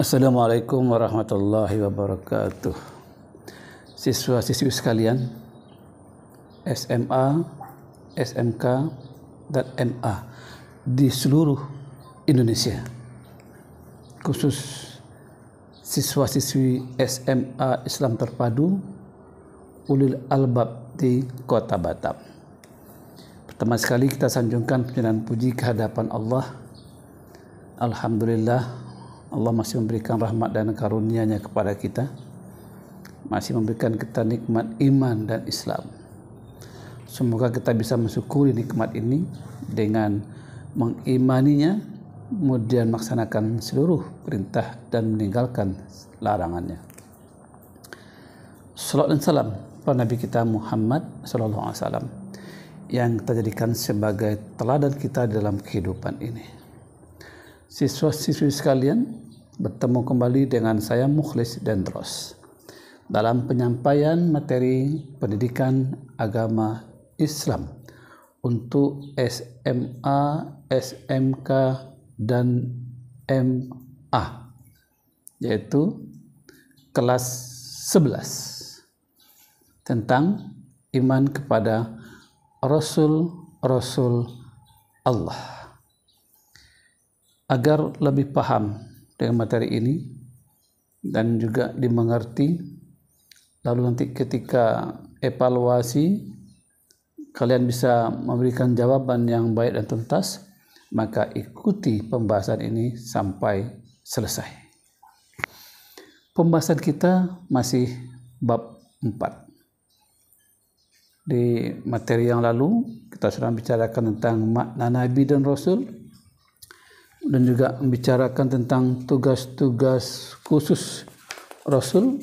Assalamualaikum warahmatullahi wabarakatuh. Siswa-siswi sekalian, SMA, SMK, dan MA di seluruh Indonesia, khusus siswa-siswi SMA Islam Terpadu Ulil Albab di Kota Batam. Pertama sekali kita sanjungkan pujian puji kehadapan Allah. Alhamdulillah, Allah masih memberikan rahmat dan karunia-Nya kepada kita, masih memberikan kita nikmat iman dan Islam. Semoga kita bisa mensyukuri nikmat ini dengan mengimaninya, kemudian melaksanakan seluruh perintah dan meninggalkan larangannya. Salawat dan salam pada Nabi kita Muhammad SAW yang kita jadikan sebagai teladan kita dalam kehidupan ini. Siswa-siswi sekalian, bertemu kembali dengan saya Mukhlis Dendros dalam penyampaian materi pendidikan agama Islam untuk SMA, SMK, dan MA, yaitu kelas 11 tentang iman kepada Rasul-Rasul Allah. Agar lebih paham dengan materi ini dan juga dimengerti, lalu nanti ketika evaluasi kalian bisa memberikan jawaban yang baik dan tuntas, maka ikuti pembahasan ini sampai selesai. Pembahasan kita masih bab 4. Di materi yang lalu kita sudah bicarakan tentang makna Nabi dan Rasul, dan juga membicarakan tentang tugas-tugas khusus Rasul.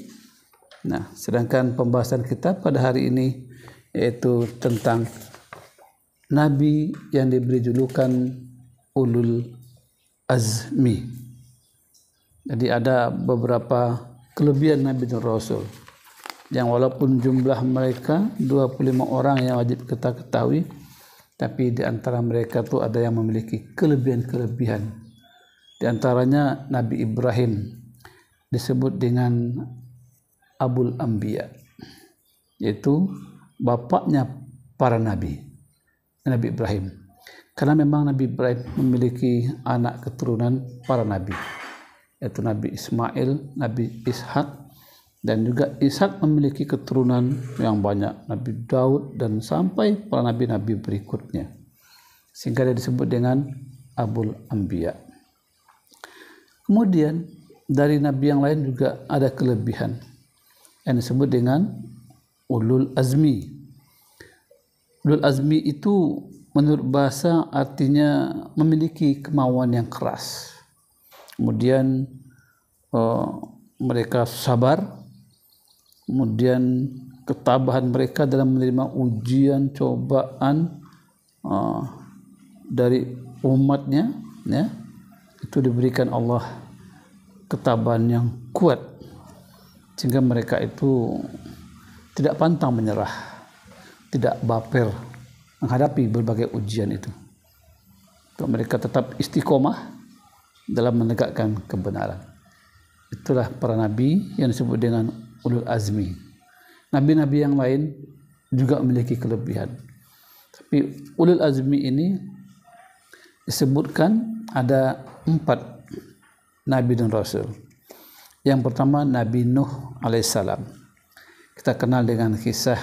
Nah, sedangkan pembahasan kita pada hari ini yaitu tentang Nabi yang diberi julukan Ulul Azmi. Jadi ada beberapa kelebihan Nabi dan Rasul yang walaupun jumlah mereka 25 orang yang wajib kita ketahui, tapi di antara mereka tuh ada yang memiliki kelebihan-kelebihan. Di antaranya Nabi Ibrahim disebut dengan Abul Anbiya, yaitu bapaknya para nabi, Nabi Ibrahim. Karena memang Nabi Ibrahim memiliki anak keturunan para nabi, yaitu Nabi Ismail, Nabi Ishak, dan juga Ishak memiliki keturunan yang banyak, Nabi Daud, dan sampai para nabi-nabi berikutnya, sehingga dia disebut dengan Abul Anbiya. Kemudian dari nabi yang lain juga ada kelebihan yang disebut dengan Ulul Azmi. Ulul Azmi itu menurut bahasa artinya memiliki kemauan yang keras, kemudian mereka sabar, kemudian ketabahan mereka dalam menerima ujian, cobaan dari umatnya, ya, itu diberikan Allah ketabahan yang kuat, sehingga mereka itu tidak pantang menyerah, tidak baper menghadapi berbagai ujian itu. Untuk mereka tetap istiqomah dalam menegakkan kebenaran. Itulah para nabi yang disebut dengan Ulul Azmi. Nabi-nabi yang lain juga memiliki kelebihan, tapi Ulul Azmi ini disebutkan ada 4 nabi dan rasul. Yang pertama Nabi Nuh alaihissalam. Kita kenal dengan kisah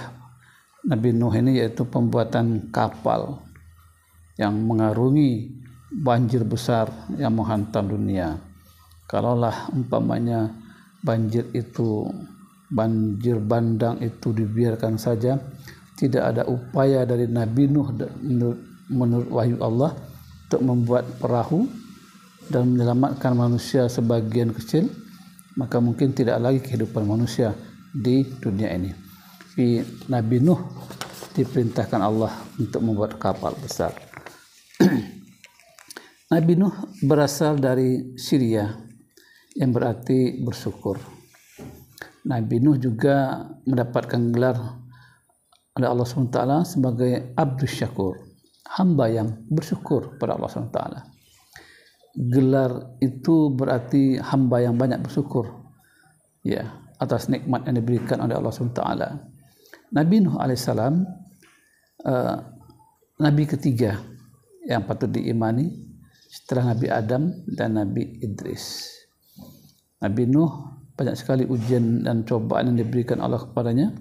Nabi Nuh ini, yaitu pembuatan kapal yang mengarungi banjir besar yang menghantam dunia. Kalaulah umpamanya banjir banjir bandang itu dibiarkan saja, tidak ada upaya dari Nabi Nuh menurut wahyu Allah untuk membuat perahu dan menyelamatkan manusia sebagian kecil, maka mungkin tidak lagi kehidupan manusia di dunia ini. Tapi Nabi Nuh diperintahkan Allah untuk membuat kapal besar. Nabi Nuh berasal dari Syria, yang berarti bersyukur. Nabi Nuh juga mendapatkan gelar oleh Allah SWT sebagai Abdus Syakur, hamba yang bersyukur pada Allah SWT. gelar itu berarti hamba yang banyak bersyukur ya atas nikmat yang diberikan oleh Allah SWT. Nabi Nuh alaihissalam nabi ketiga yang patut diimani setelah Nabi Adam dan Nabi Idris. Nabi Nuh banyak sekali ujian dan cobaan yang diberikan Allah kepadanya,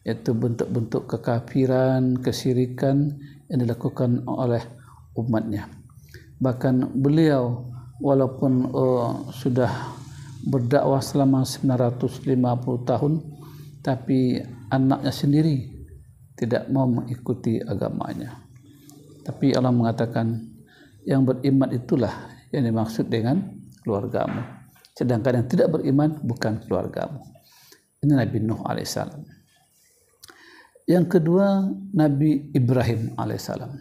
yaitu bentuk-bentuk kekafiran, kesyirikan yang dilakukan oleh umatnya. Bahkan beliau walaupun sudah berdakwah selama 950 tahun, tapi anaknya sendiri tidak mau mengikuti agamanya. Tapi Allah mengatakan, yang beriman itulah yang dimaksud dengan keluargamu, sedangkan yang tidak beriman bukan keluargamu. Ini Nabi Nuh alaihissalam. Yang kedua, Nabi Ibrahim alaihissalam.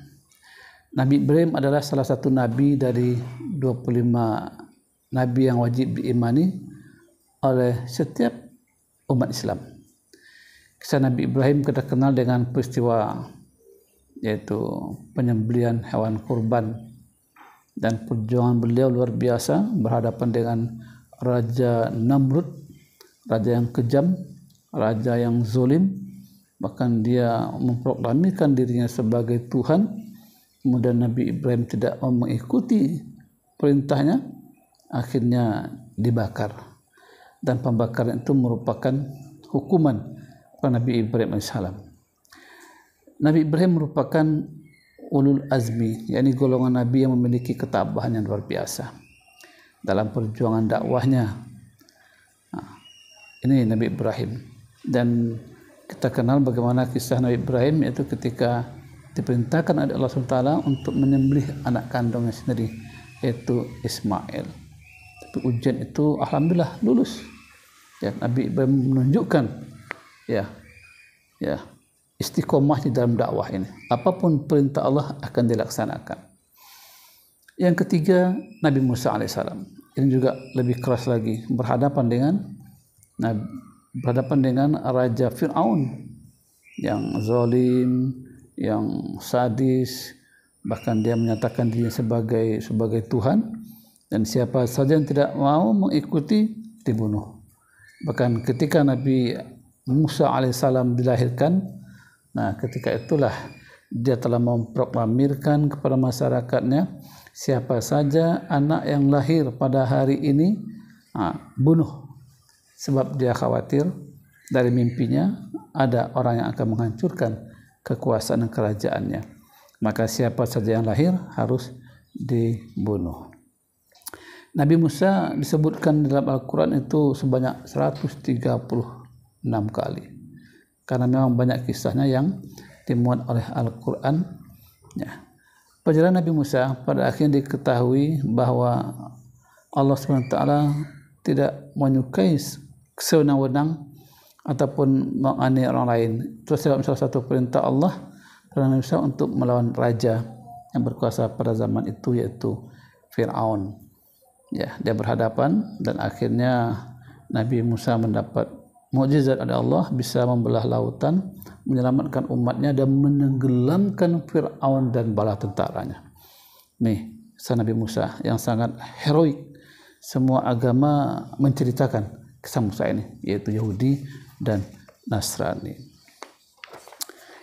Nabi Ibrahim adalah salah satu nabi dari 25 nabi yang wajib diimani oleh setiap umat Islam. Kisah Nabi Ibrahim kita kenal dengan peristiwa yaitu penyembelihan hewan kurban, dan perjuangan beliau luar biasa berhadapan dengan Raja Namrud, raja yang kejam, raja yang zalim. Bahkan dia memproklamirkan dirinya sebagai Tuhan. Kemudian Nabi Ibrahim tidak mau mengikuti perintahnya, akhirnya dibakar. Dan pembakaran itu merupakan hukuman kepada Nabi Ibrahim AS. Nabi Ibrahim merupakan ulul azmi, yakni golongan nabi yang memiliki ketabahan yang luar biasa dalam perjuangan dakwahnya. Ini Nabi Ibrahim, dan kita kenal bagaimana kisah Nabi Ibrahim, yaitu ketika diperintahkan oleh Allah SWT untuk menyembelih anak kandungnya sendiri, yaitu Ismail. Tapi ujian itu alhamdulillah lulus. Ya, Nabi Ibrahim menunjukkan ya istiqomah di dalam dakwah ini. Apapun perintah Allah akan dilaksanakan. Yang ketiga, Nabi Musa alaihissalam. Ini juga lebih keras lagi, berhadapan dengan Raja Fir'aun yang zalim, yang sadis, bahkan dia menyatakan dirinya sebagai Tuhan, dan siapa saja yang tidak mau mengikuti dibunuh. Bahkan ketika Nabi Musa alaihissalam dilahirkan, ketika itulah dia telah memproklamirkan kepada masyarakatnya, siapa saja anak yang lahir pada hari ini bunuh, sebab dia khawatir dari mimpinya ada orang yang akan menghancurkan kekuasaan dan kerajaannya. Maka siapa saja yang lahir harus dibunuh. Nabi Musa disebutkan dalam Al-Quran itu sebanyak 136 kali. Karena memang banyak kisahnya yang dimuat oleh Al-Quran. Ya. Perjalanan Nabi Musa pada akhirnya diketahui bahwa Allah SWT tidak menyukai sewenang-wenang ataupun menganiaya orang lain. Terus dalam salah satu perintah Allah kepada Nabi Musa untuk melawan raja yang berkuasa pada zaman itu, yaitu Fir'aun. Ya, dia berhadapan dan akhirnya Nabi Musa mendapat mukjizat dari Allah, bisa membelah lautan, menyelamatkan umatnya dan menenggelamkan Fir'aun dan bala tentaranya. Nih, kisah Nabi Musa yang sangat heroik. Semua agama menceritakan kisah Musa ini, yaitu Yahudi dan Nasrani.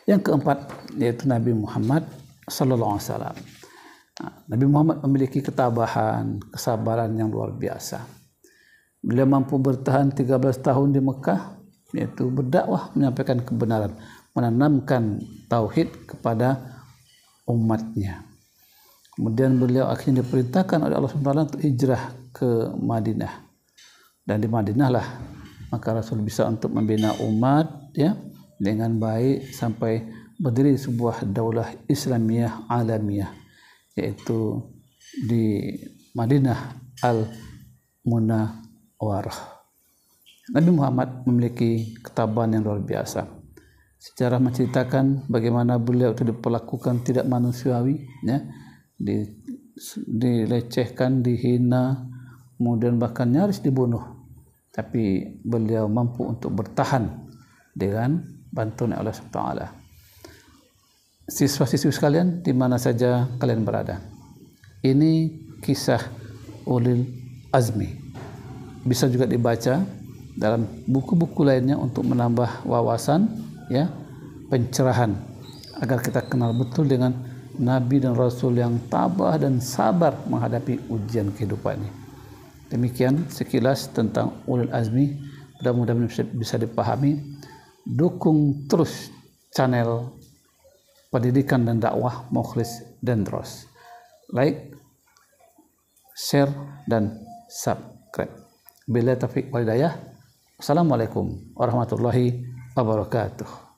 Yang keempat, yaitu Nabi Muhammad SAW. Nabi Muhammad memiliki ketabahan, kesabaran yang luar biasa. Beliau mampu bertahan 13 tahun di Mekah, yaitu berdakwah, menyampaikan kebenaran, menanamkan tauhid kepada umatnya. Kemudian beliau akhirnya diperintahkan oleh Allah SWT untuk hijrah ke Madinah. Dan di Madinah lah maka Rasul bisa untuk membina umat ya dengan baik sampai berdiri sebuah daulah Islamiyah alamiyah, yaitu di Madinah Al-Munawwarah. Nabi Muhammad memiliki ketabahan yang luar biasa. Sejarah menceritakan bagaimana beliau itu diperlakukan tidak manusiawi, ya, dilecehkan, dihina, kemudian bahkan nyaris dibunuh. Tapi beliau mampu untuk bertahan dengan bantuan Allah SWT. Siswa-siswi sekalian, di mana saja kalian berada, ini kisah ulil azmi. Bisa juga dibaca dalam buku-buku lainnya untuk menambah wawasan, ya, pencerahan agar kita kenal betul dengan Nabi dan Rasul yang tabah dan sabar menghadapi ujian kehidupan ini. Demikian sekilas tentang ulil azmi. Mudah-mudahan bisa dipahami. Dukung terus channel pendidikan dan dakwah Mukhlis Dendros. Like, share, dan subscribe. Bila taufiq wal hidayah. Assalamualaikum warahmatullahi wabarakatuh.